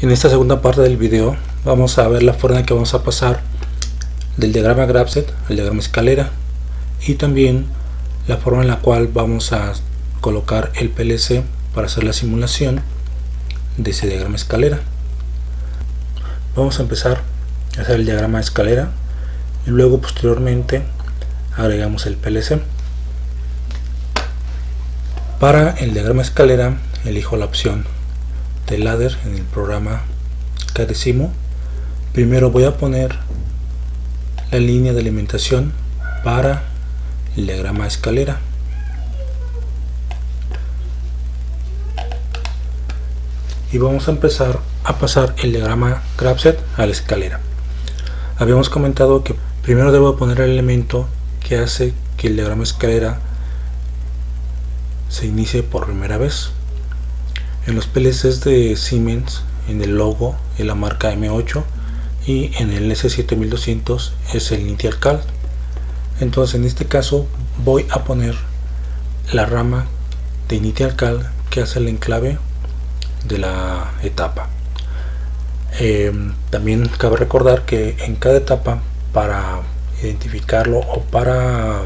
En esta segunda parte del video vamos a ver la forma en que vamos a pasar del diagrama Grapset al diagrama escalera y también la forma en la cual vamos a colocar el PLC para hacer la simulación de ese diagrama escalera. Vamos a empezar a hacer el diagrama escalera y luego posteriormente agregamos el PLC. Para el diagrama escalera elijo la opción de ladder en el programa Cadecimu. Primero voy a poner la línea de alimentación para el diagrama escalera. Y vamos a empezar a pasar el diagrama Grapset a la escalera. Habíamos comentado que primero debo poner el elemento que hace que el diagrama escalera se inicie por primera vez. En los PLCs de Siemens, en el logo es la marca M8 y en el S7200 es el Initial Call. Entonces en este caso voy a poner la rama de Initial Call que hace el enclave de la etapa. También cabe recordar que en cada etapa, para identificarlo o para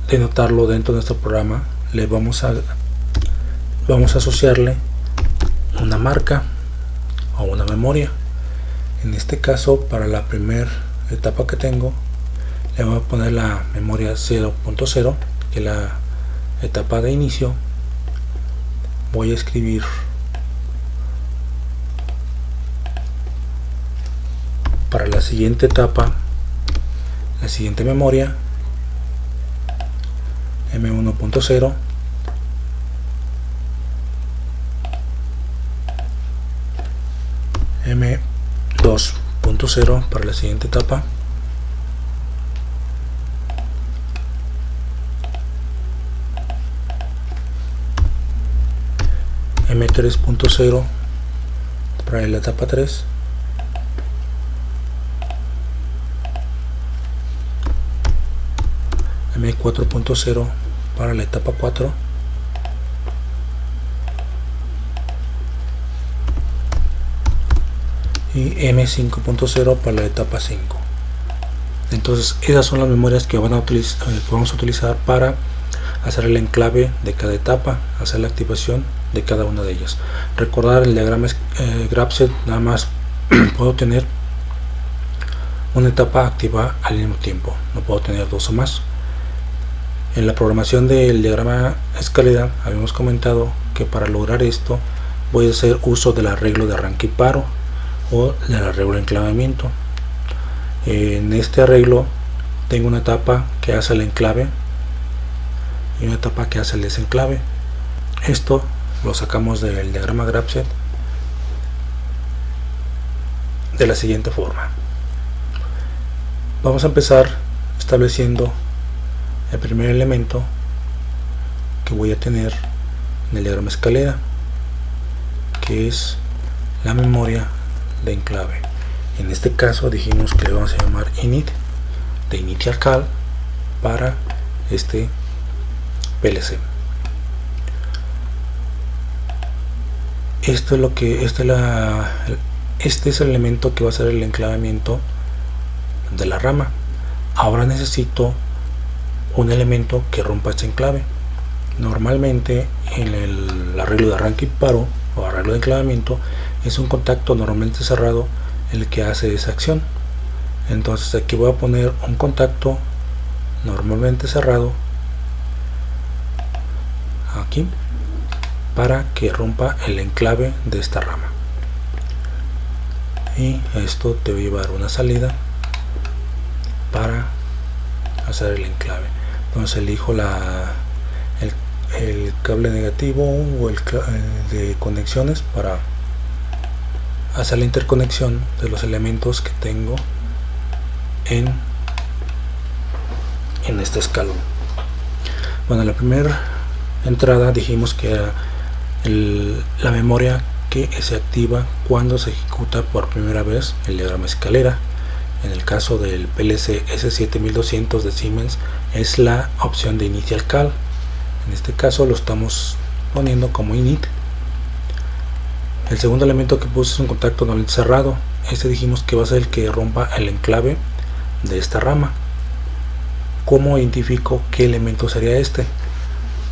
denotarlo dentro de nuestro programa, le vamos a asociarle una marca o una memoria. En este caso, para la primera etapa que tengo, le voy a poner la memoria 0.0, que es la etapa de inicio. Voy a escribir para la siguiente etapa, la siguiente memoria M1.0, M2.0 para la siguiente etapa, M3.0 para la etapa 3, M4.0 para la etapa 4, y M5.0 para la etapa 5. Entonces esas son las memorias que vamos a utilizar para hacer el enclave de cada etapa, hacer la activación de cada una de ellas. Recordar el diagrama Grapset, nada más puedo tener una etapa activa al mismo tiempo, no puedo tener dos o más. En la programación del diagrama escalera habíamos comentado que para lograr esto voy a hacer uso del arreglo de arranque y paro o del arreglo de enclavamiento. En este arreglo tengo una etapa que hace el enclave y una etapa que hace el desenclave. Esto lo sacamos del diagrama Grapset de la siguiente forma. Vamos a empezar estableciendo el primer elemento que voy a tener en el diagrama escalera, que es la memoria de enclave. En este caso dijimos que le vamos a llamar init, de initial call, para este PLC. Este es el elemento que va a ser el enclavamiento de la rama. Ahora necesito un elemento que rompa este enclave. Normalmente en el arreglo de arranque y paro o arreglo de enclavamiento es un contacto normalmente cerrado el que hace esa acción. Entonces aquí voy a poner un contacto normalmente cerrado aquí para que rompa el enclave de esta rama, y esto debe llevar una salida para hacer el enclave. Entonces elijo el cable negativo o el de conexiones para hacer la interconexión de los elementos que tengo en este escalón. Bueno, la primera entrada dijimos que era la memoria que se activa cuando se ejecuta por primera vez el diagrama escalera. En el caso del PLC S7200 de Siemens es la opción de Initial Call. En este caso lo estamos poniendo como init El segundo elemento que puse es un contacto normalmente cerrado. Este dijimos que va a ser el que rompa el enclave de esta rama. ¿Cómo identifico qué elemento sería este?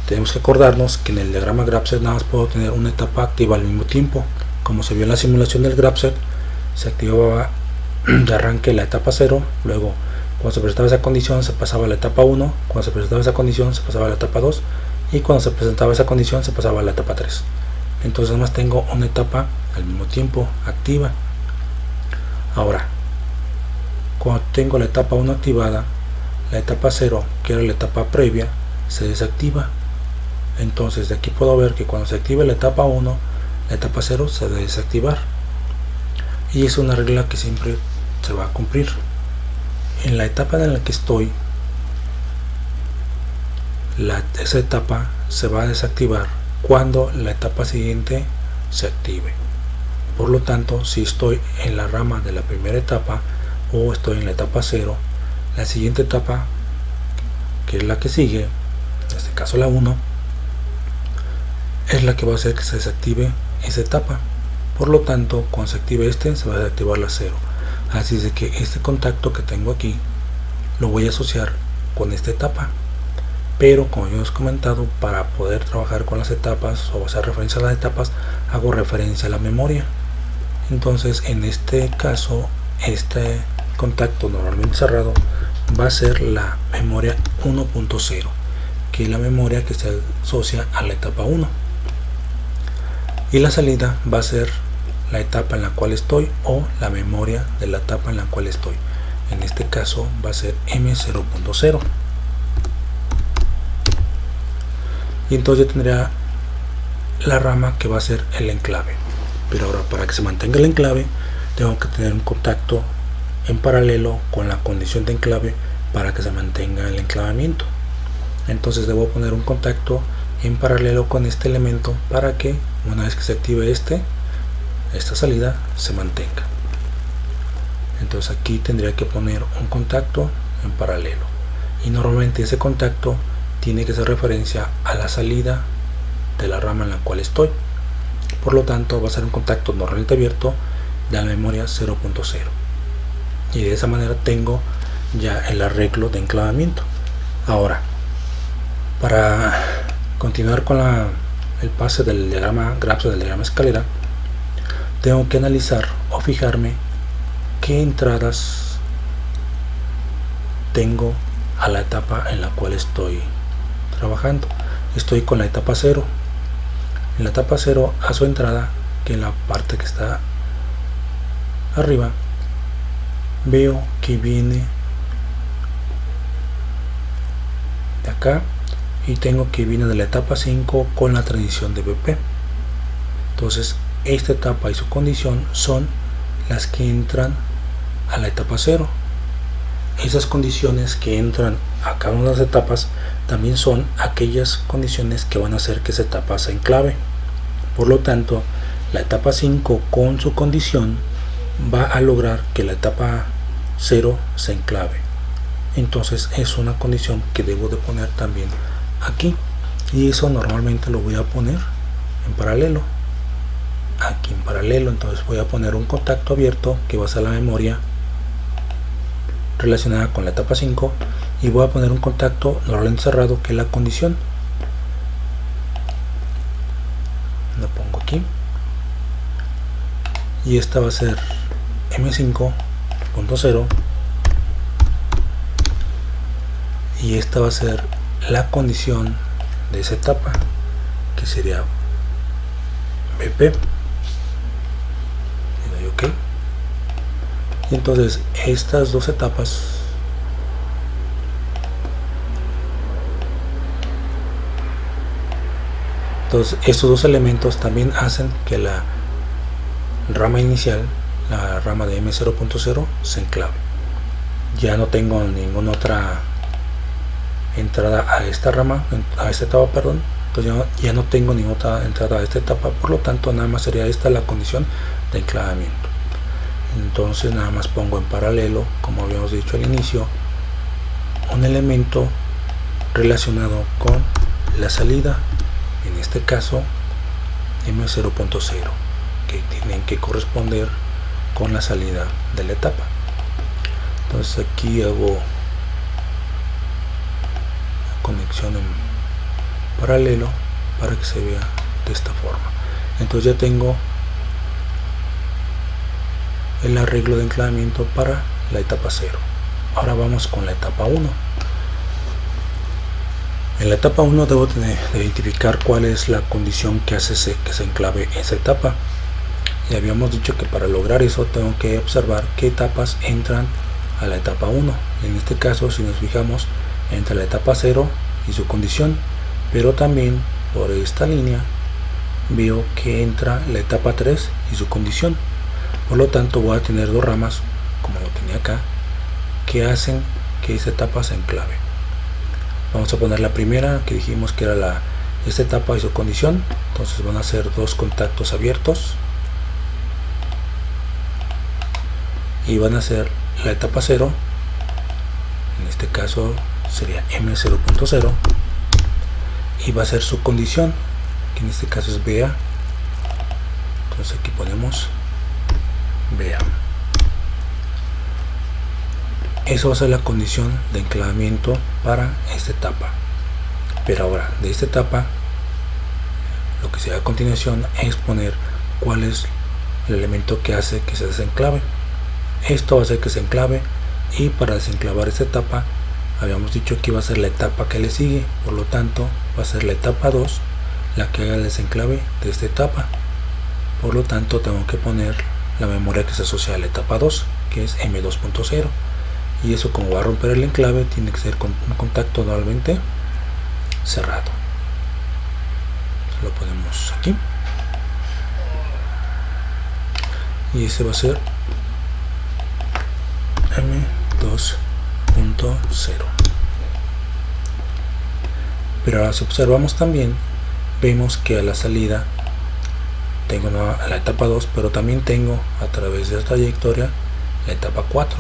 Tenemos que acordarnos que en el diagrama GraphSet nada más puedo tener una etapa activa al mismo tiempo. Como se vio en la simulación del GraphSet, se activaba de arranque la etapa 0, luego cuando se presentaba esa condición se pasaba a la etapa 1, cuando se presentaba esa condición se pasaba a la etapa 2 y cuando se presentaba esa condición se pasaba a la etapa 3. Entonces nada más tengo una etapa al mismo tiempo activa. Ahora, cuando tengo la etapa 1 activada, la etapa 0, que era la etapa previa, se desactiva. Entonces de aquí puedo ver que cuando se active la etapa 1, la etapa 0 se debe desactivar. Y es una regla que siempre se va a cumplir. En la etapa en la que estoy, esa etapa se va a desactivar cuando la etapa siguiente se active. Por lo tanto, si estoy en la rama de la primera etapa o estoy en la etapa 0, la siguiente etapa, que es la que sigue, en este caso la 1, es la que va a hacer que se desactive esa etapa. Por lo tanto, cuando se active se va a desactivar la 0. Así es de que este contacto que tengo aquí lo voy a asociar con esta etapa. Pero como yo os he comentado, para poder trabajar con las etapas o hacer referencia a las etapas, hago referencia a la memoria. Entonces en este caso, este contacto normalmente cerrado va a ser la memoria 1.0, que es la memoria que se asocia a la etapa 1. Y la salida va a ser la etapa en la cual estoy o la memoria de la etapa en la cual estoy. En este caso va a ser M0.0. Y entonces yo tendría la rama que va a ser el enclave. Pero ahora, para que se mantenga el enclave, tengo que tener un contacto en paralelo con la condición de enclave para que se mantenga el enclavamiento. Entonces debo poner un contacto en paralelo con este elemento para que una vez que se active esta salida se mantenga. Entonces aquí tendría que poner un contacto en paralelo, y normalmente ese contacto tiene que hacer referencia a la salida de la rama en la cual estoy. Por lo tanto va a ser un contacto normalmente abierto de la memoria 0.0, y de esa manera tengo ya el arreglo de enclavamiento. Ahora, para continuar con el pase del diagrama GraphSet, del diagrama escalera, tengo que analizar o fijarme qué entradas tengo a la etapa en la cual estoy trabajando. Estoy con la etapa 0. En la etapa 0, a su entrada, que en la parte que está arriba, veo que viene de acá, y tengo que viene de la etapa 5 con la transición de BP. Entonces esta etapa y su condición son las que entran a la etapa 0. Esas condiciones que entran a cada una de las etapas también son aquellas condiciones que van a hacer que esa etapa se enclave. Por lo tanto, la etapa 5 con su condición va a lograr que la etapa 0 se enclave. Entonces es una condición que debo de poner también aquí, y eso normalmente lo voy a poner en paralelo, aquí en paralelo. Entonces voy a poner un contacto abierto que va a ser la memoria relacionada con la etapa 5, y voy a poner un contacto normalmente cerrado que es la condición. Lo pongo aquí, y esta va a ser M5.0, y esta va a ser la condición de esa etapa, que sería BP. Le doy OK. Y entonces estas dos etapas estos dos elementos también hacen que la rama inicial, la rama de M0.0, se enclave. Ya no tengo ninguna otra entrada a esta rama, a esta etapa, perdón. Entonces ya no tengo ninguna otra entrada a esta etapa, por lo tanto nada más sería esta la condición de enclavamiento. Entonces nada más pongo en paralelo, como habíamos dicho al inicio, un elemento relacionado con la salida, en este caso M0.0, que tienen que corresponder con la salida de la etapa. Entonces aquí hago conexión en paralelo para que se vea de esta forma. Entonces ya tengo el arreglo de enclavamiento para la etapa 0. Ahora vamos con la etapa 1. En la etapa 1 debo de identificar cuál es la condición que hace que se enclave esa etapa. Ya habíamos dicho que para lograr eso tengo que observar qué etapas entran a la etapa 1. En este caso, si nos fijamos, entra la etapa 0 y su condición, pero también por esta línea veo que entra la etapa 3 y su condición. Por lo tanto voy a tener dos ramas, como lo tenía acá, que hacen que esa etapa se enclave. Vamos a poner la primera, que dijimos que era esta etapa y su condición. Entonces van a ser dos contactos abiertos y van a ser la etapa 0, en este caso sería M0.0, y va a ser su condición, que en este caso es BA. Entonces aquí ponemos BA. Eso va a ser la condición de enclavamiento para esta etapa. Pero ahora, de esta etapa, lo que se da a continuación es poner cuál es el elemento que hace que se desenclave. Esto va a hacer que se enclave, y para desenclavar esta etapa habíamos dicho que iba a ser la etapa que le sigue. Por lo tanto va a ser la etapa 2 la que haga el desenclave de esta etapa. Por lo tanto tengo que poner la memoria que se asocia a la etapa 2, que es M2.0, y eso, como va a romper el enclave, tiene que ser con un contacto normalmente cerrado. Lo ponemos aquí y ese va a ser M2.0. Pero ahora, si observamos también, vemos que a la salida tengo la etapa 2, pero también tengo a través de esta trayectoria la etapa 4.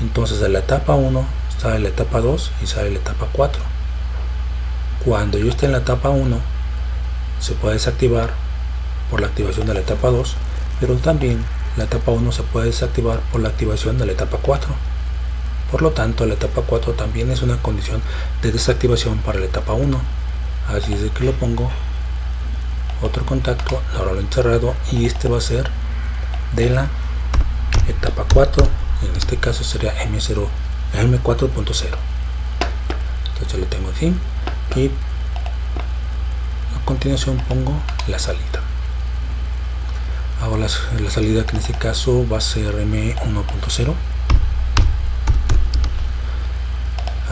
Entonces de la etapa 1 sale la etapa 2 y sale la etapa 4. Cuando yo esté en la etapa 1 se puede desactivar por la activación de la etapa 2, pero también la etapa 1 se puede desactivar por la activación de la etapa 4. Por lo tanto, la etapa 4 también es una condición de desactivación para la etapa 1. Así es de que lo pongo otro contacto normalmente cerrado, y este va a ser de la etapa 4. En este caso sería M4.0. Entonces lo tengo así, y a continuación pongo la salida. Hago la salida, que en este caso va a ser M1.0.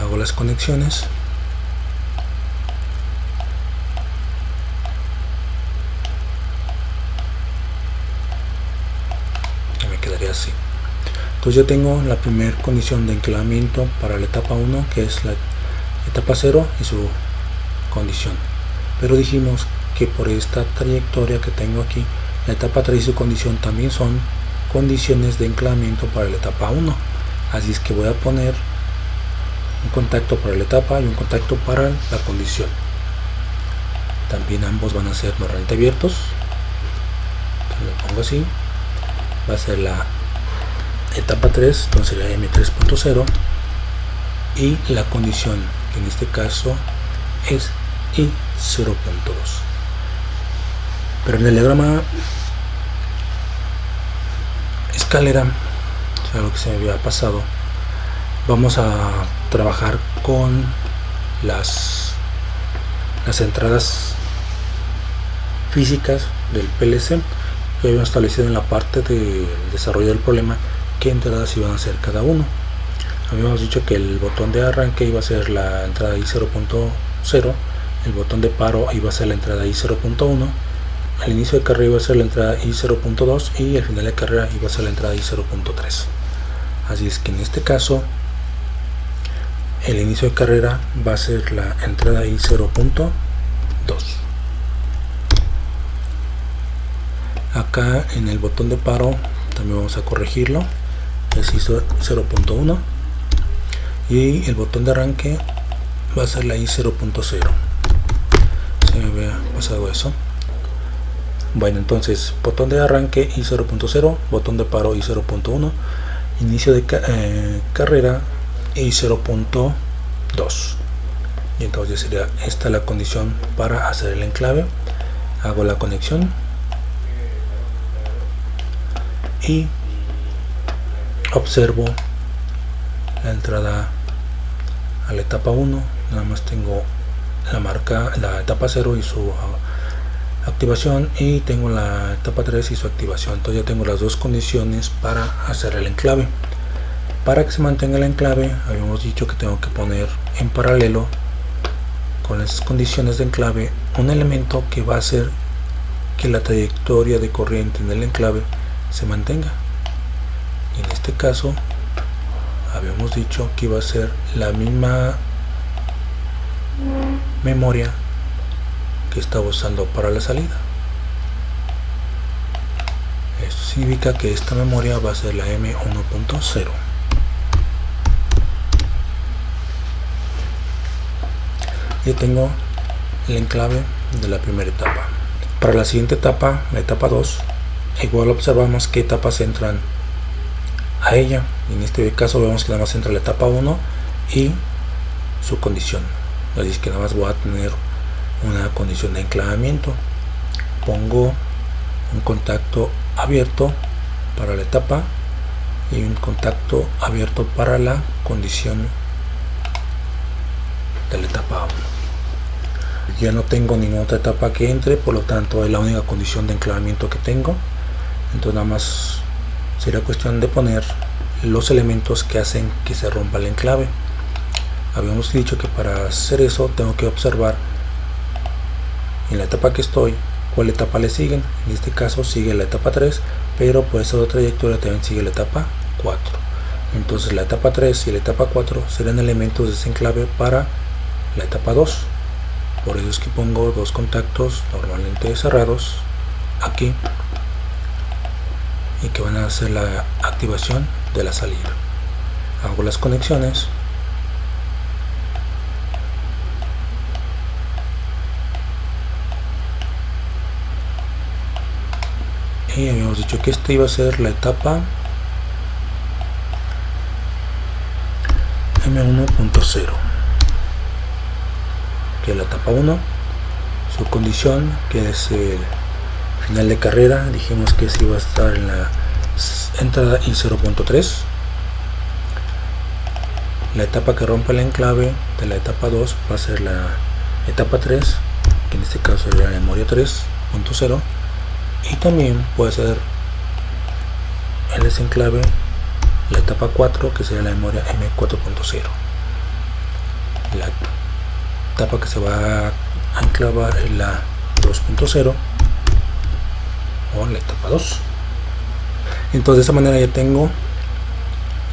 Hago las conexiones. Y me quedaría así. Entonces yo tengo la primera condición de enclavamiento para la etapa 1, que es la etapa 0 y su condición. Pero dijimos que por esta trayectoria que tengo aquí, la etapa 3 y su condición también son condiciones de enclavamiento para la etapa 1. Así es que voy a poner un contacto para la etapa y un contacto para la condición. También ambos van a ser normalmente abiertos. Entonces lo pongo así. Va a ser la etapa 3, entonces sería M3.0, y la condición, que en este caso es I0.2. Pero en el diagrama escalera, o sea, lo que se me había pasado, vamos a trabajar con las entradas físicas del PLC que habíamos establecido en la parte del desarrollo del problema, qué entradas iban a ser cada uno. Habíamos dicho que el botón de arranque iba a ser la entrada I0.0, el botón de paro iba a ser la entrada I0.1, al inicio de carrera iba a ser la entrada I0.2 y al final de carrera iba a ser la entrada I0.3. Así es que en este caso el inicio de carrera va a ser la entrada I0.2. Acá en el botón de paro también vamos a corregirlo, es I0.1, y el botón de arranque va a ser la I0.0. Se me había pasado eso. Bueno, entonces botón de arranque y 0.0, botón de paro y 0.1, inicio de carrera y 0.2. y entonces sería esta la condición para hacer el enclave. Hago la conexión y observo la entrada a la etapa 1. Nada más tengo la etapa 0 y su activación, y tengo la etapa 3 y su activación. Entonces ya tengo las dos condiciones para hacer el enclave. Para que se mantenga el enclave, habíamos dicho que tengo que poner en paralelo con las condiciones de enclave un elemento que va a hacer que la trayectoria de corriente en el enclave se mantenga. Y en este caso habíamos dicho que iba a ser la misma memoria que estaba usando para la salida. Esto significa que esta memoria va a ser la M1.0. Ya tengo el enclave de la primera etapa. Para la siguiente etapa, la etapa 2, igual observamos qué etapas entran a ella. En este caso vemos que nada más entra la etapa 1 y su condición. Así que nada más voy a tener una condición de enclavamiento. Pongo un contacto abierto para la etapa y un contacto abierto para la condición de la etapa 1. Ya no tengo ninguna otra etapa que entre, por lo tanto es la única condición de enclavamiento que tengo. Entonces nada más sería cuestión de poner los elementos que hacen que se rompa el enclave. Habíamos dicho que para hacer eso tengo que observar en la etapa que estoy cuál etapa le siguen. En este caso sigue la etapa 3, pero por esa otra trayectoria también sigue la etapa 4. Entonces la etapa 3 y la etapa 4 serán elementos de ese enclave para la etapa 2. Por eso es que pongo dos contactos normalmente cerrados aquí y que van a hacer la activación de la salida. Hago las conexiones y habíamos dicho que esta iba a ser la etapa M1.0, que es la etapa 1, su condición que es el final de carrera. Dijimos que se iba a estar en la entrada y 0.3. La etapa que rompe el enclave de la etapa 2 va a ser la etapa 3, que en este caso sería la memoria 3.0, y también puede ser el desenclave la etapa 4, que sería la memoria M4.0. La etapa que se va a enclavar es la 2.0 o la etapa 2. Entonces de esta manera ya tengo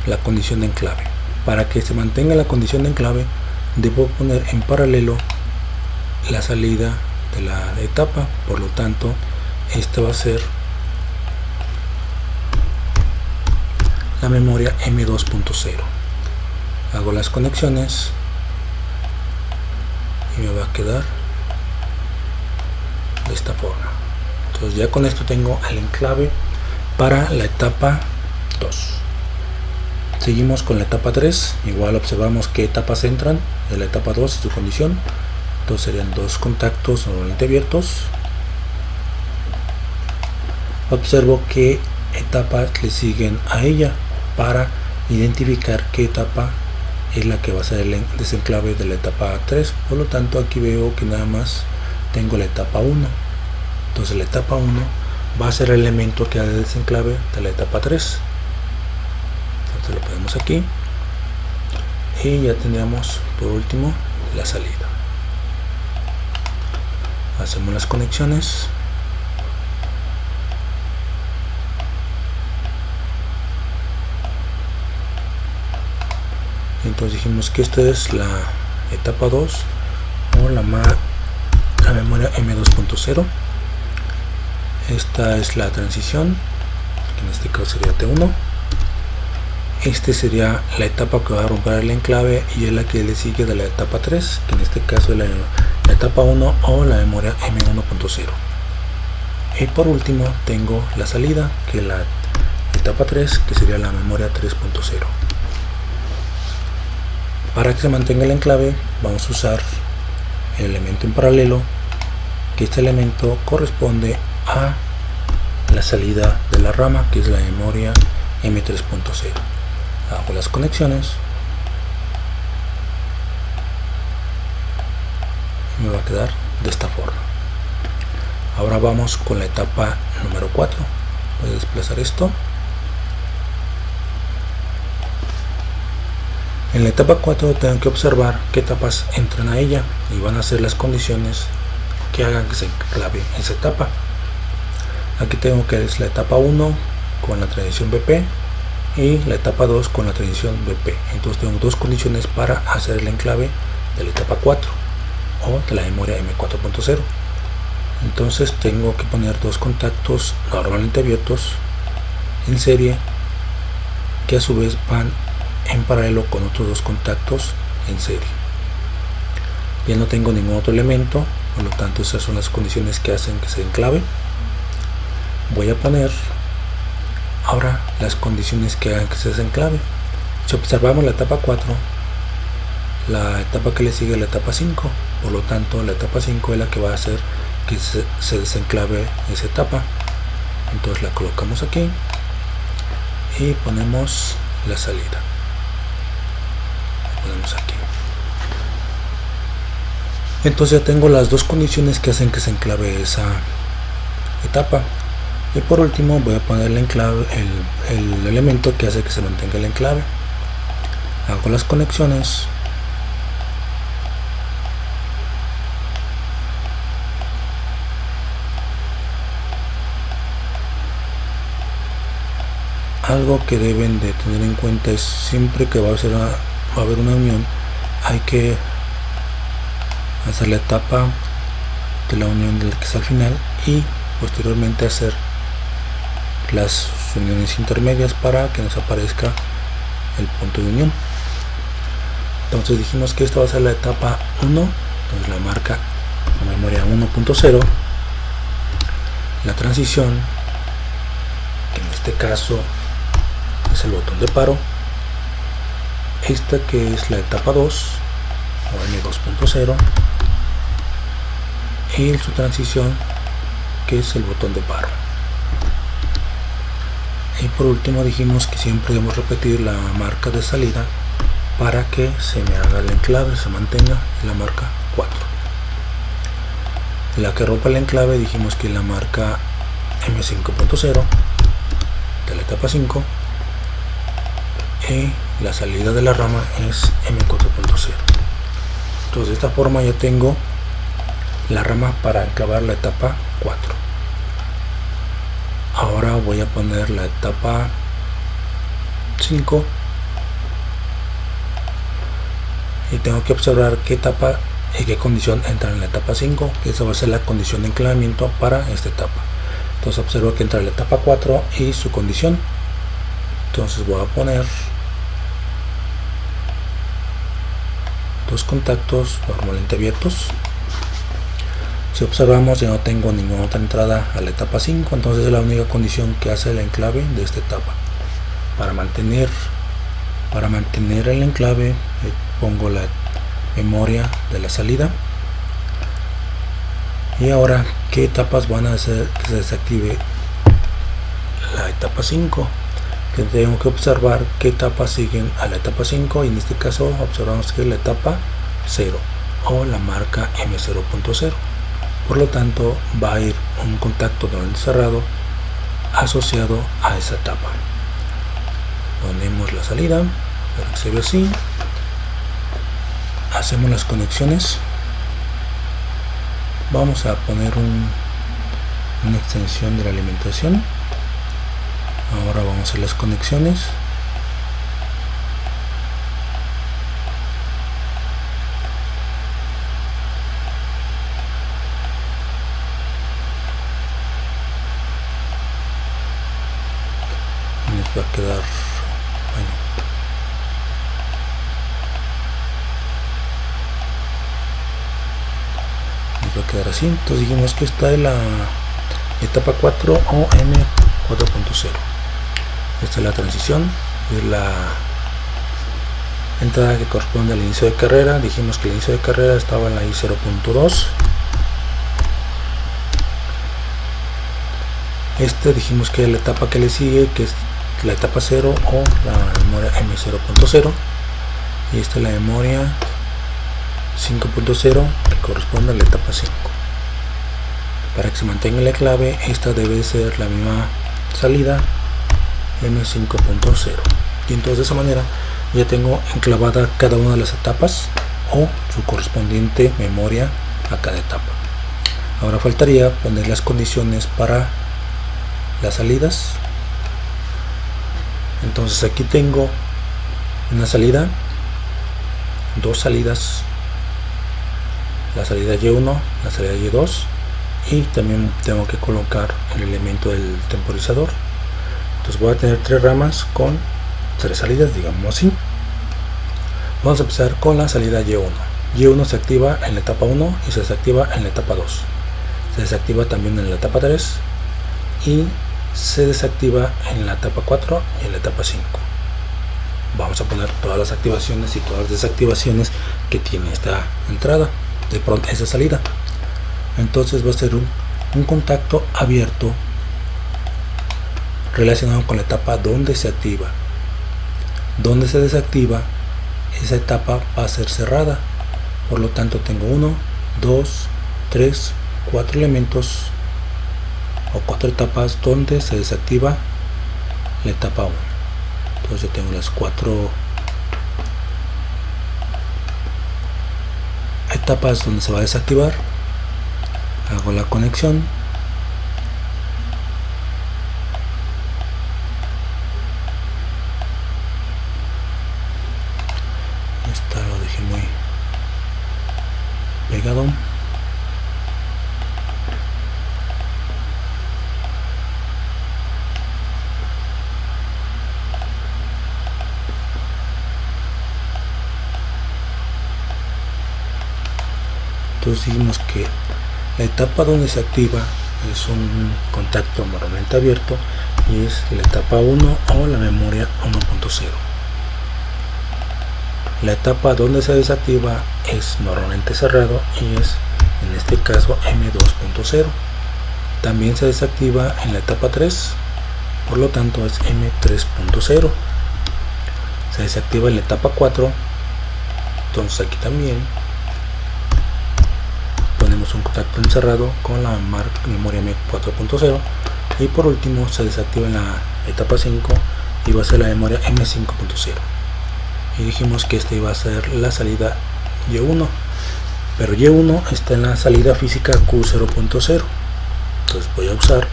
la condición de enclave. Para que se mantenga la condición de enclave debo poner en paralelo la salida de la etapa. Por lo tanto, esta va a ser la memoria M2.0. Hago las conexiones y me va a quedar de esta forma. Entonces ya con esto tengo el enclave para la etapa 2. Seguimos con la etapa 3. Igual observamos qué etapas entran de la etapa 2 y su condición. Entonces serían dos contactos normalmente abiertos. Observo qué etapas le siguen a ella para identificar qué etapa es la que va a ser el desenclave de la etapa 3. Por lo tanto, aquí veo que nada más tengo la etapa 1. Entonces la etapa 1 va a ser el elemento que haga el desenclave de la etapa 3. Entonces lo ponemos aquí y ya tendríamos por último la salida. Hacemos las conexiones. Entonces dijimos que esta es la etapa 2 o la memoria M2.0. Esta es la transición, que en este caso sería T1. Este sería la etapa que va a romper el enclave y es la que le sigue de la etapa 3, que en este caso es la etapa 1 o la memoria M1.0. Y por último tengo la salida, que es la etapa 3, que sería la memoria 3.0. Para que se mantenga el enclave vamos a usar el elemento en paralelo, que este elemento corresponde a la salida de la rama, que es la memoria M3.0. Hago las conexiones, me va a quedar de esta forma. Ahora vamos con la etapa número 4. Voy a desplazar esto. En la etapa 4 tengo que observar qué etapas entran a ella y van a ser las condiciones que hagan que se enclave esa etapa. Aquí tengo que es la etapa 1 con la transición BP y la etapa 2 con la transición BP. Entonces tengo dos condiciones para hacer el enclave de la etapa 4 o de la memoria M4.0. Entonces tengo que poner dos contactos normalmente abiertos en serie, que a su vez van en paralelo con otros dos contactos en serie. Ya no tengo ningún otro elemento, por lo tanto esas son las condiciones que hacen que se enclave. Voy a poner ahora las condiciones que hagan que se desenclave. Si observamos la etapa 4, la etapa que le sigue es la etapa 5, por lo tanto la etapa 5 es la que va a hacer que se desenclave esa etapa. Entonces la colocamos aquí y ponemos la salida, la ponemos aquí. Entonces ya tengo las dos condiciones que hacen que se enclave esa etapa. Y por último voy a poner el enclave, el elemento que hace que se mantenga el enclave. Hago las conexiones. Algo que deben de tener en cuenta es siempre que va a haber una unión, hay que hacer la etapa de la unión del que está al final y posteriormente hacer las uniones intermedias para que nos aparezca el punto de unión. Entonces dijimos que esta va a ser la etapa 1, entonces la marca la memoria 1.0, la transición, que en este caso es el botón de paro, esta que es la etapa 2 o M2.0 y su transición, que es el botón de paro. Y por último dijimos que siempre debemos repetir la marca de salida para que se me haga el enclave, se mantenga en la marca 4. La que rompa el enclave dijimos que es la marca M5.0 de la etapa 5 y la salida de la rama es M4.0. Entonces de esta forma ya tengo la rama para enclavar la etapa 4. Ahora voy a poner la etapa 5 y tengo que observar qué etapa y qué condición entra en la etapa 5, que esa va a ser la condición de enclavamiento para esta etapa. Entonces observo que entra la etapa 4 y su condición. Entonces voy a poner dos contactos normalmente abiertos. Si observamos ya no tengo ninguna otra entrada a la etapa 5, entonces es la única condición que hace el enclave de esta etapa. Para mantener el enclave pongo la memoria de la salida. Y ahora, ¿qué etapas van a hacer que se desactive la etapa 5? Que tengo que observar qué etapas siguen a la etapa 5 y en este caso observamos que es la etapa 0 o la marca M0.0. Por lo tanto va a ir un contacto normalmente cerrado asociado a esa etapa. Ponemos la salida para que se vea así. Hacemos las conexiones. Vamos a poner una extensión de la alimentación. Ahora vamos a hacer las conexiones. Nos va a quedar, bueno, nos va a quedar así. Entonces dijimos que esta es etapa 4 o M4.0. Esta es la transición, es la entrada que corresponde al inicio de carrera. Dijimos que el inicio de carrera estaba en la I0.2. Dijimos que la etapa que le sigue, que es la etapa 0 o la memoria M0.0, y esta es la memoria 5.0 que corresponde a la etapa 5. Para que se mantenga la clave, esta debe ser la misma salida, M5.0, y entonces de esa manera ya tengo enclavada cada una de las etapas o su correspondiente memoria a cada etapa. Ahora faltaría poner las condiciones para las salidas. Entonces aquí tengo una salida, dos salidas, la salida Y1, la salida Y2, y también tengo que colocar el elemento del temporizador. Entonces voy a tener tres ramas con tres salidas, digamos así. Vamos a empezar con la salida Y1. Y1 se activa en la etapa 1 y se desactiva en la etapa 2. Se desactiva también en la etapa 3 y se desactiva en la etapa 4 y en la etapa 5. Vamos a poner todas las activaciones y todas las desactivaciones que tiene esta entrada, de pronto esa salida. Entonces va a ser un contacto abierto relacionado con la etapa donde se activa. Donde se desactiva, esa etapa va a ser cerrada. Por lo tanto tengo 1, 2, 3, 4 elementos o 4 etapas donde se desactiva la etapa 1. Entonces yo tengo las 4 etapas donde se va a desactivar. Hago la conexión. Esta lo dejé muy pegado. Entonces dijimos que la etapa donde se activa es un contacto normalmente abierto y es la etapa 1 o la memoria 1.0. La etapa donde se desactiva es normalmente cerrado y es en este caso M2.0. También se desactiva en la etapa 3, por lo tanto es M3.0. Se desactiva en la etapa 4, entonces aquí también ponemos un contacto encerrado con la memoria M4.0 y por último se desactiva en la etapa 5 y va a ser la memoria M5.0. y dijimos que esta iba a ser la salida Y1, pero Y1 está en la salida física Q0.0. entonces voy a usar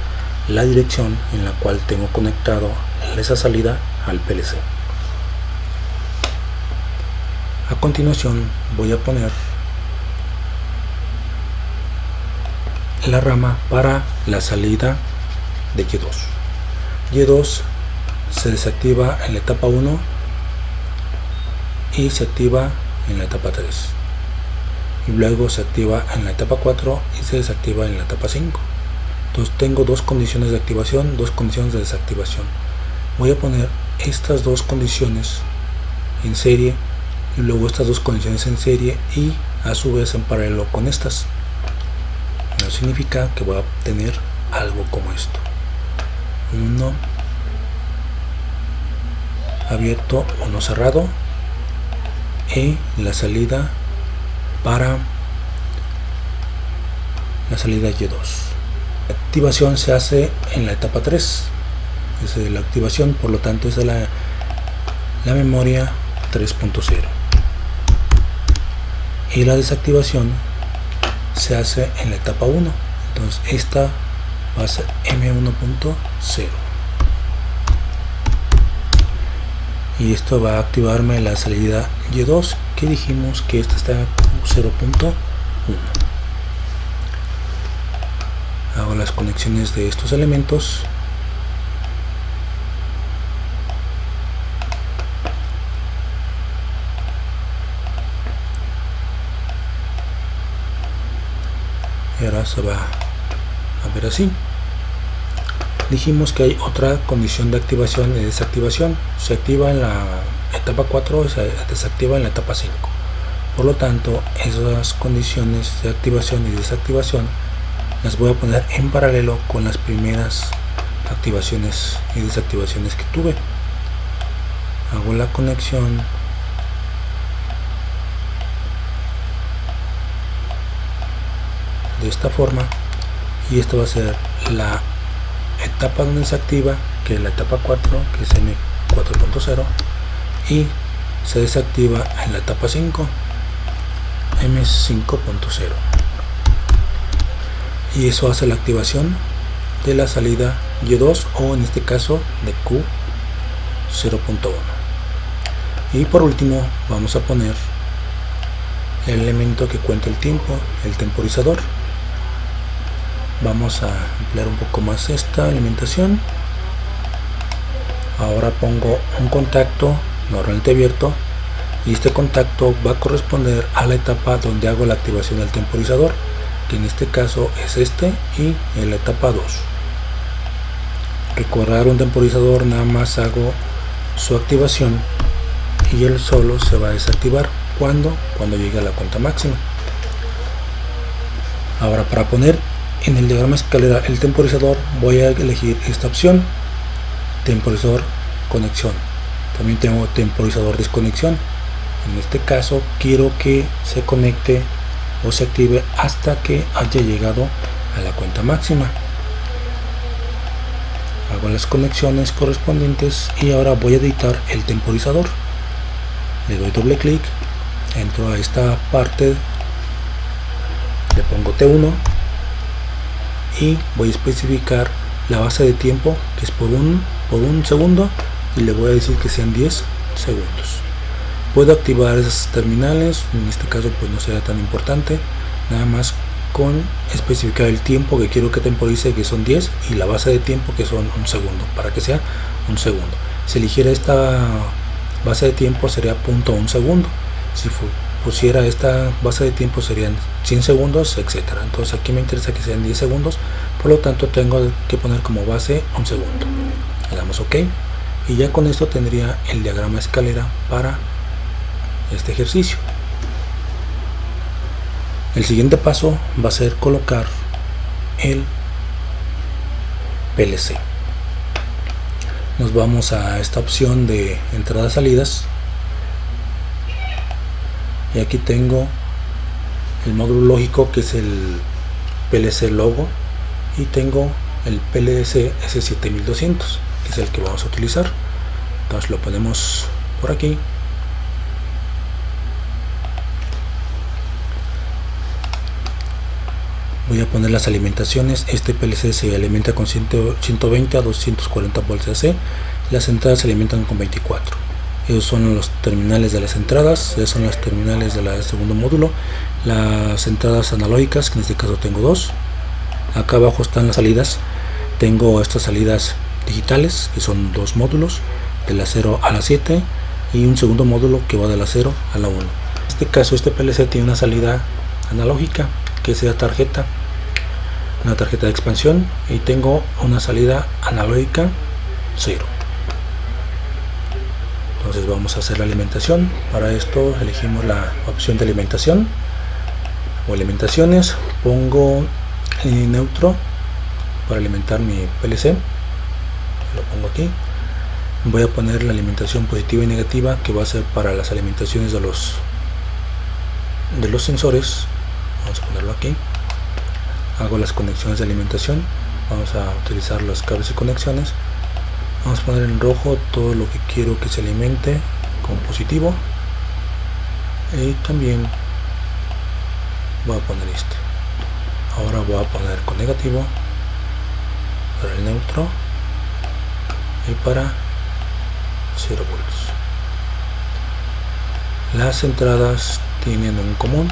la dirección en la cual tengo conectado esa salida al PLC. A continuación voy a poner la rama para la salida de Y2. Y2 se desactiva en la etapa 1 y se activa en la etapa 3 y luego se activa en la etapa 4 y se desactiva en la etapa 5. Entonces tengo dos condiciones de activación, dos condiciones de desactivación. Voy a poner estas dos condiciones en serie y luego estas dos condiciones en serie y a su vez en paralelo con estas. Eso significa que voy a obtener algo como esto: uno abierto, uno cerrado, y la salida para la salida Y2. La activación se hace en la etapa 3, es la activación, por lo tanto es la memoria 3.0, y la desactivación se hace en la etapa 1, entonces esta va a ser M1.0 y esto va a activarme la salida Y2, que dijimos que esta está en 0.1. Hago las conexiones de estos elementos. Y ahora se va a ver así. dijimos que hay otra condición de activación y desactivación. Se activa en la etapa 4 y se desactiva en la etapa 5. Por lo tanto, esas condiciones de activación y desactivación las voy a poner en paralelo con las primeras activaciones y desactivaciones que tuve. Hago la conexión de esta forma, y esta va a ser la etapa donde se activa, que es la etapa 4, que es M4.0, y se desactiva en la etapa 5, M5.0, y eso hace la activación de la salida Y2, o en este caso de Q0.1. Y por último vamos a poner el elemento que cuenta el tiempo, el temporizador. Vamos a ampliar un poco más esta alimentación. Ahora pongo un contacto normalmente abierto, y este contacto va a corresponder a la etapa donde hago la activación del temporizador, que en este caso es este, y en la etapa 2. Recordar, un temporizador nada más hago su activación y él solo se va a desactivar cuando llegue a la cuenta máxima. Ahora, para poner en el diagrama escalera el temporizador, voy a elegir esta opción, temporizador conexión. También tengo temporizador desconexión. En este caso quiero que se conecte o se active hasta que haya llegado a la cuenta máxima. Hago las conexiones correspondientes y ahora voy a editar el temporizador. Le doy doble clic, entro a esta parte, le pongo T1 y voy a especificar la base de tiempo, que es por un segundo, y le voy a decir que sean 10 segundos. Puedo activar esas terminales, en este caso pues no será tan importante, nada más con especificar el tiempo que quiero que temporice, que son 10, y la base de tiempo, que son un segundo, para que sea un segundo. Si eligiera esta base de tiempo sería 0.1 segundo, si pusiera esta base de tiempo serían 100 segundos, etcétera. Entonces aquí me interesa que sean 10 segundos, por lo tanto tengo que poner como base un segundo. Le damos OK, y ya con esto tendría el diagrama escalera para este ejercicio. El siguiente paso va a ser colocar el PLC. Nos vamos a esta opción de entradas salidas, y aquí tengo el módulo lógico, que es el PLC logo, y tengo el PLC S7200, que es el que vamos a utilizar. Entonces lo ponemos por aquí. Voy a poner las alimentaciones. Este PLC se alimenta con 120 a 240 volts AC. Las entradas se alimentan con 24. Esos son los terminales de las entradas. Esos son las terminales del segundo módulo. Las entradas analógicas, que en este caso tengo dos. Acá abajo están las salidas. Tengo estas salidas digitales, que son dos módulos, de la 0 a la 7, y un segundo módulo que va de la 0 a la 1. En este caso, este PLC tiene una salida analógica, que es la tarjeta, una tarjeta de expansión, y tengo una salida analógica 0. Entonces vamos a hacer la alimentación. Para esto elegimos la opción de alimentación o alimentaciones. Pongo en neutro para alimentar mi PLC, lo pongo aquí. Voy a poner la alimentación positiva y negativa, que va a ser para las alimentaciones de los sensores. Vamos a ponerlo aquí. Hago las conexiones de alimentación. Vamos a utilizar los cables y conexiones. Vamos a poner en rojo todo lo que quiero que se alimente con positivo, y también voy a poner este. Ahora voy a poner con negativo para el neutro y para 0 volts. Las entradas tienen un común,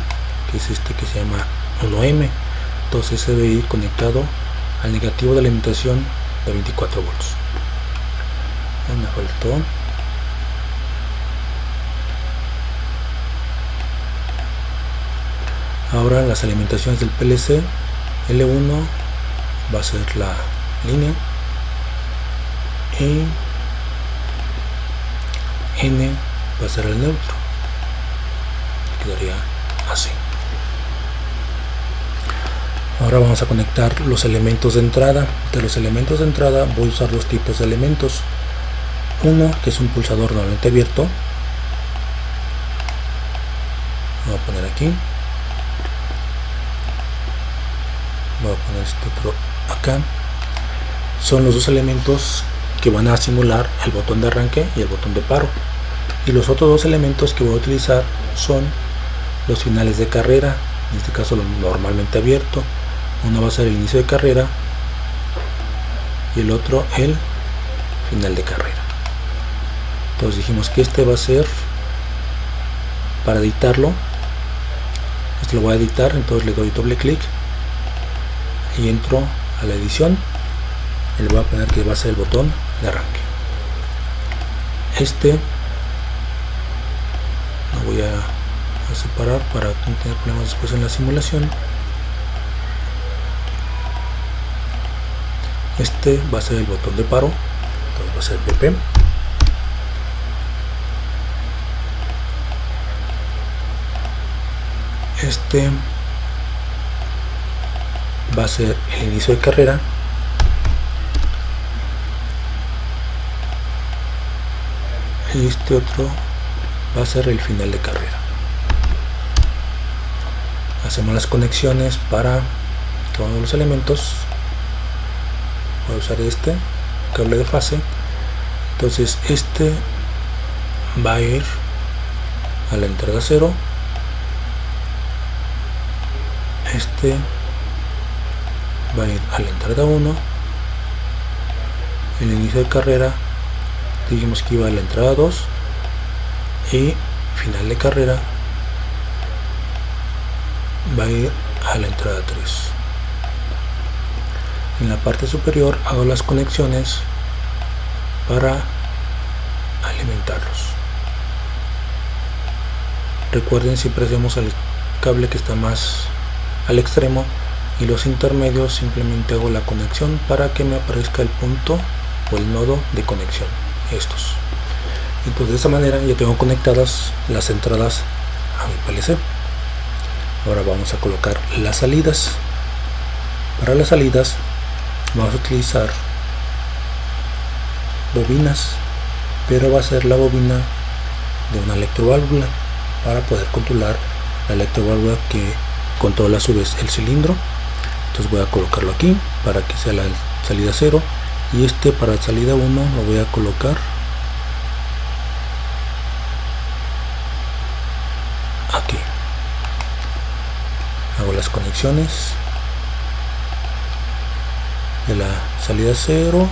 que es este, que se llama 1M. Entonces se debe ir conectado al negativo de alimentación de 24 volts. Me faltó. Ahora las alimentaciones del PLC, L1 va a ser la línea, y N va a ser el neutro, quedaría así. Ahora vamos a conectar los elementos de entrada. De los elementos de entrada voy a usar dos tipos de elementos. Uno que es un pulsador normalmente abierto, voy a poner aquí, voy a poner este otro acá. Son los dos elementos que van a simular el botón de arranque y el botón de paro. Y los otros dos elementos que voy a utilizar son los finales de carrera, en este caso normalmente abierto. Uno va a ser el inicio de carrera y el otro el final de carrera. Entonces dijimos que este va a ser para editarlo. Este lo voy a editar, entonces le doy doble clic y entro a la edición y le voy a poner que va a ser el botón de arranque. Este lo voy a separar para no tener problemas después en la simulación. Este va a ser el botón de paro, entonces va a ser PP. Este va a ser el inicio de carrera. Y este otro va a ser el final de carrera. Hacemos las conexiones para cada uno de los elementos. Voy a usar este cable de fase. Entonces este va a ir a la entrada 0. Este va a ir a la entrada 1. El inicio de carrera dijimos que iba a la entrada 2 y final de carrera va a ir a la entrada 3. En la parte superior hago las conexiones para alimentarlos. Recuerden, siempre hacemos el cable que está más al extremo y los intermedios simplemente hago la conexión para que me aparezca el punto o el nodo de conexión, estos. Entonces de esta manera ya tengo conectadas las entradas a mi PLC. Ahora vamos a colocar las salidas. Para las salidas vamos a utilizar bobinas, pero va a ser la bobina de una electroválvula para poder controlar la electroválvula que controla a su vez el cilindro. Entonces voy a colocarlo aquí para que sea la salida 0 y este para la salida 1 lo voy a colocar aquí. Hago las conexiones de la salida 0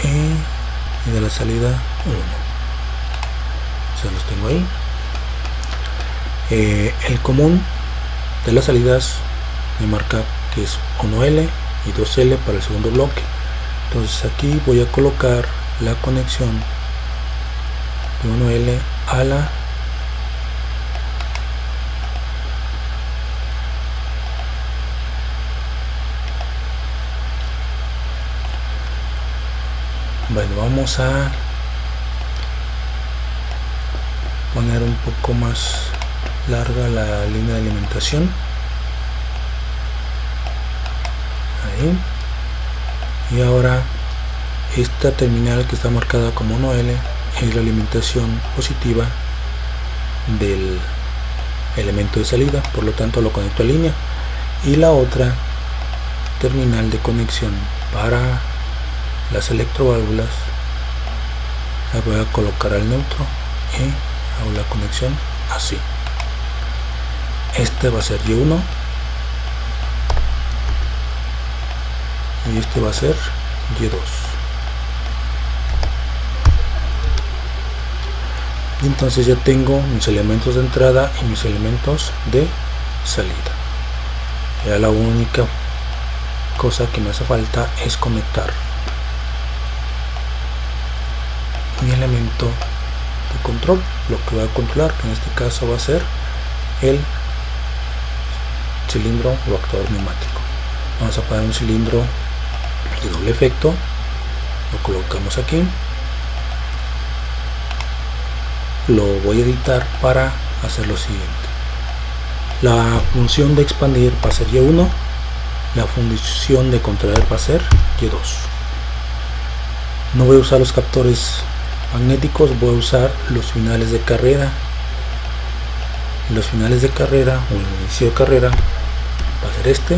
y de la salida 1. Ya los tengo ahí. El común de las salidas me marca que es 1L y 2L para el segundo bloque. Entonces aquí voy a colocar la conexión de 1L a la vamos a poner un poco más larga la línea de alimentación ahí, y ahora esta terminal que está marcada como 1L es la alimentación positiva del elemento de salida, por lo tanto lo conecto a línea, y la otra terminal de conexión para las electroválvulas la voy a colocar al neutro y hago la conexión así. Este va a ser Y1 y este va a ser Y2. Y entonces ya tengo mis elementos de entrada y mis elementos de salida. Ya la única cosa que me hace falta es conectar mi elemento de control, lo que voy a controlar, que en este caso va a ser el cilindro o actuador neumático. Vamos a poner un cilindro de doble efecto lo colocamos aquí. Lo voy a editar para hacer lo siguiente. La función de expandir va a ser Y1, la función de contraer va a ser Y2. No voy a usar los captores magnéticos, voy a usar los finales de carrera. Los finales de carrera o el inicio de carrera va a ser este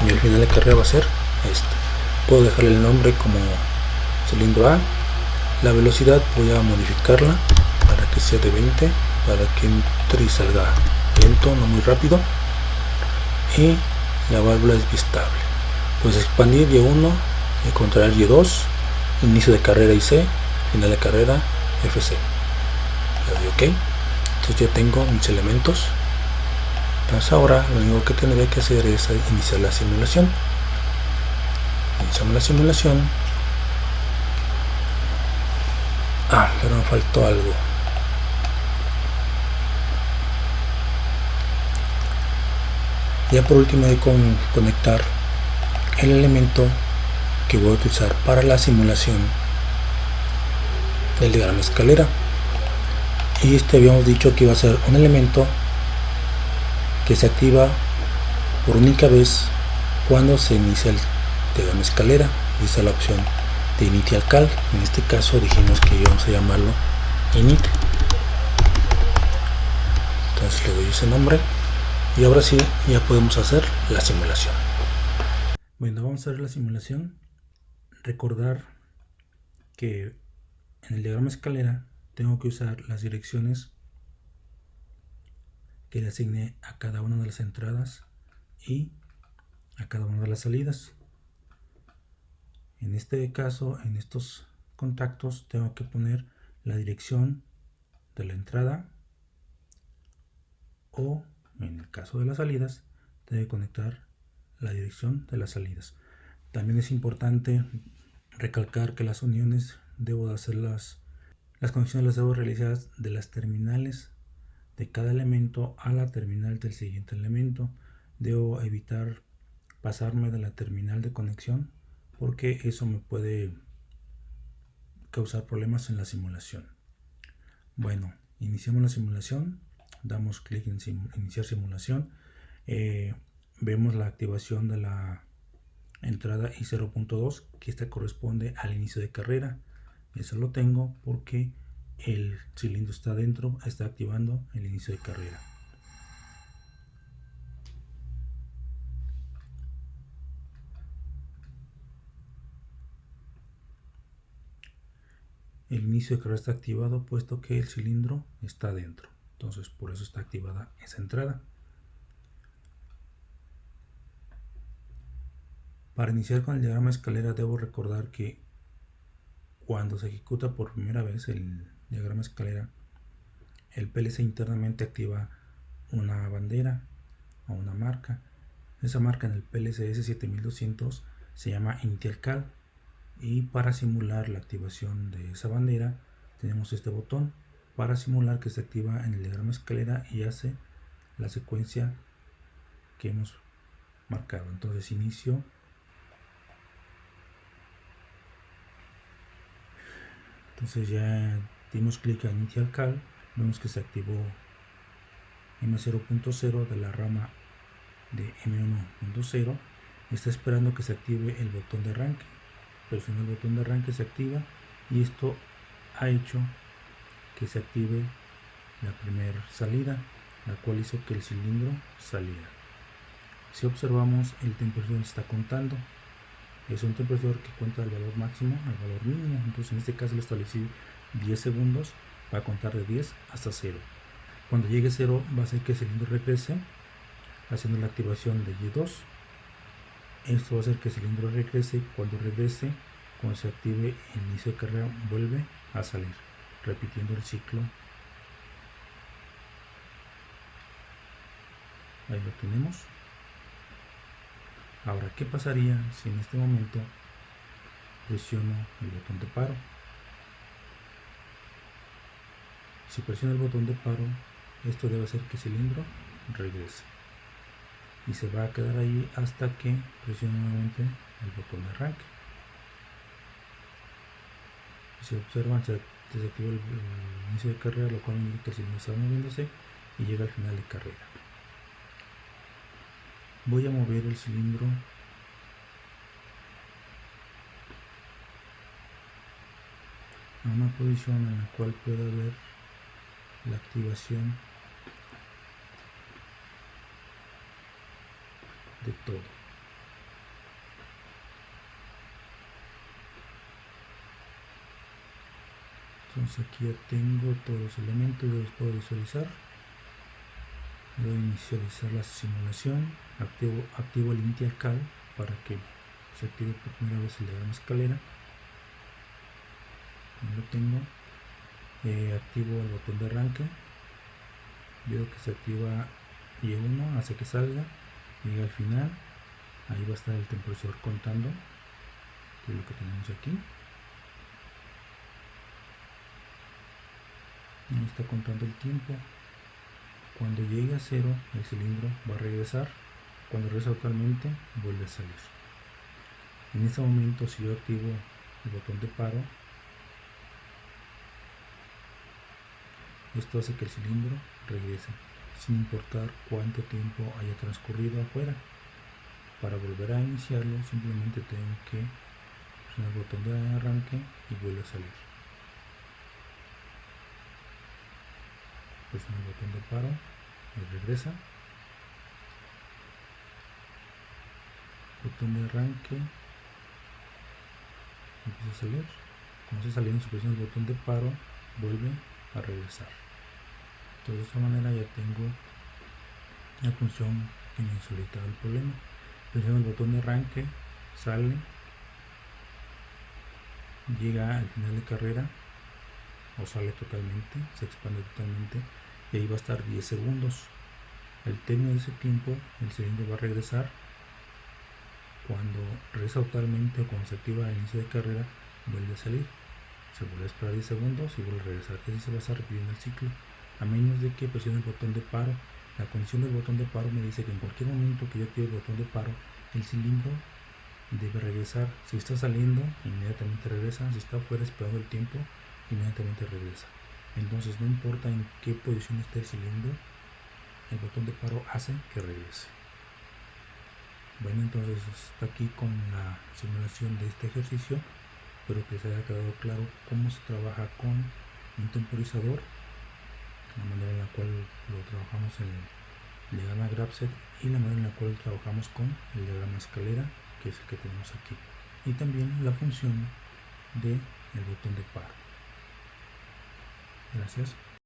y el final de carrera va a ser este. Puedo dejarle el nombre como cilindro A. La velocidad voy a modificarla para que sea de 20, para que entre y salga lento, no muy rápido. Y la válvula es bistable. Pues expandir Y1 y contraer Y2, inicio de carrera IC, final de carrera FC. Le doy OK. Entonces ya tengo mis elementos. Entonces ahora lo único que tendré que hacer es iniciar la simulación. Iniciamos la simulación. Pero me faltó algo. Ya por último hay que conectar el elemento que voy a utilizar para la simulación del diagrama escalera. Y habíamos dicho que iba a ser un elemento que se activa por única vez cuando se inicia el diagrama escalera. Y esa es la opción de initial cal. En este caso dijimos que íbamos a llamarlo init. Entonces le doy ese nombre y ahora sí ya podemos hacer la simulación. Bueno, vamos a hacer la simulación. Recordar que en el diagrama escalera tengo que usar las direcciones que le asigné a cada una de las entradas y a cada una de las salidas. En este caso, en estos contactos tengo que poner la dirección de la entrada, o en el caso de las salidas tengo que conectar la dirección de las salidas. También es importante recalcar que las uniones debo de hacer las conexiones las debo realizar de las terminales de cada elemento a la terminal del siguiente elemento. Debo evitar pasarme de la terminal de conexión porque eso me puede causar problemas en la simulación. Bueno, iniciamos la simulación, damos clic en iniciar simulación, vemos la activación de la entrada I0.2, que esta corresponde al inicio de carrera. Eso lo tengo porque el cilindro está dentro, está activando el inicio de carrera. El inicio de carrera está activado puesto que el cilindro está dentro, entonces por eso está activada esa entrada. Para iniciar con el diagrama escalera debo recordar que cuando se ejecuta por primera vez el diagrama escalera, el PLC internamente activa una bandera o una marca. Esa marca en el PLC S7200 se llama initial cal, y para simular la activación de esa bandera tenemos este botón para simular que se activa en el diagrama escalera y hace la secuencia que hemos marcado. Entonces inicio, entonces ya dimos clic a initial cal, vemos que se activó M0.0 de la rama de M1.0. Está esperando que se active el botón de arranque. Presiona el botón de arranque, se activa, y esto ha hecho que se active la primera salida, la cual hizo que el cilindro saliera. Si observamos, el temporizador está contando. Es un temporizador que cuenta el valor máximo al valor mínimo. Entonces en este caso le establecí 10 segundos para contar de 10 hasta 0. Cuando llegue 0 va a hacer que el cilindro regrese haciendo la activación de Y2. Esto va a hacer que el cilindro regrese. Cuando regrese, cuando se active el inicio de carrera, vuelve a salir, repitiendo el ciclo. Ahí lo tenemos. Ahora, ¿qué pasaría si en este momento presiono el botón de paro? Si presiono el botón de paro, esto debe hacer que el cilindro regrese y se va a quedar ahí hasta que presione nuevamente el botón de arranque. Si se observan, se desactiva el inicio de carrera, lo cual indica que el cilindro está moviéndose y llega al final de carrera. Voy a mover el cilindro a una posición en la cual pueda ver la activación de todo. Entonces aquí ya tengo todos los elementos, yo los puedo visualizar. Voy a inicializar la simulación, activo el Initial Call para que se active por primera vez el diagrama escalera. No lo tengo. Activo el botón de arranque, veo que se activa Y1, hace que salga, llega al final, ahí va a estar el temporizador contando, que es lo que tenemos aquí. Ahí está contando el tiempo. Cuando llegue a 0 el cilindro va a regresar, cuando regresa totalmente vuelve a salir. En este momento, si yo activo el botón de paro, esto hace que el cilindro regrese sin importar cuánto tiempo haya transcurrido afuera. Para volver a iniciarlo simplemente tengo que presionar el botón de arranque y vuelve a salir. Presiono el botón de paro y regresa. Botón de arranque, empieza a salir. Cuando se saliendo, si presiono el botón de paro, vuelve a regresar. Entonces, de esta manera ya tengo la función que me solicitaba el problema. Presiono el botón de arranque, sale, llega al final de carrera o sale totalmente, se expande totalmente y ahí va a estar 10 segundos. Al término de ese tiempo el cilindro va a regresar. Cuando regresa totalmente o cuando se activa el inicio de carrera, vuelve a salir, se vuelve a esperar 10 segundos y vuelve a regresar, y así se va a estar repitiendo el ciclo, a menos de que presione el botón de paro. La condición del botón de paro me dice que en cualquier momento que yo active el botón de paro, el cilindro debe regresar. Si está saliendo, inmediatamente regresa. Si está fuera esperando el tiempo, inmediatamente regresa. Entonces, no importa en qué posición esté el cilindro, el botón de paro hace que regrese. Bueno, entonces hasta aquí con la simulación de este ejercicio. Espero que les haya quedado claro cómo se trabaja con un temporizador, la manera en la cual lo trabajamos en el diagrama Graph-Z y la manera en la cual trabajamos con el diagrama escalera, que es el que tenemos aquí, y también la función del botón de paro. Gracias.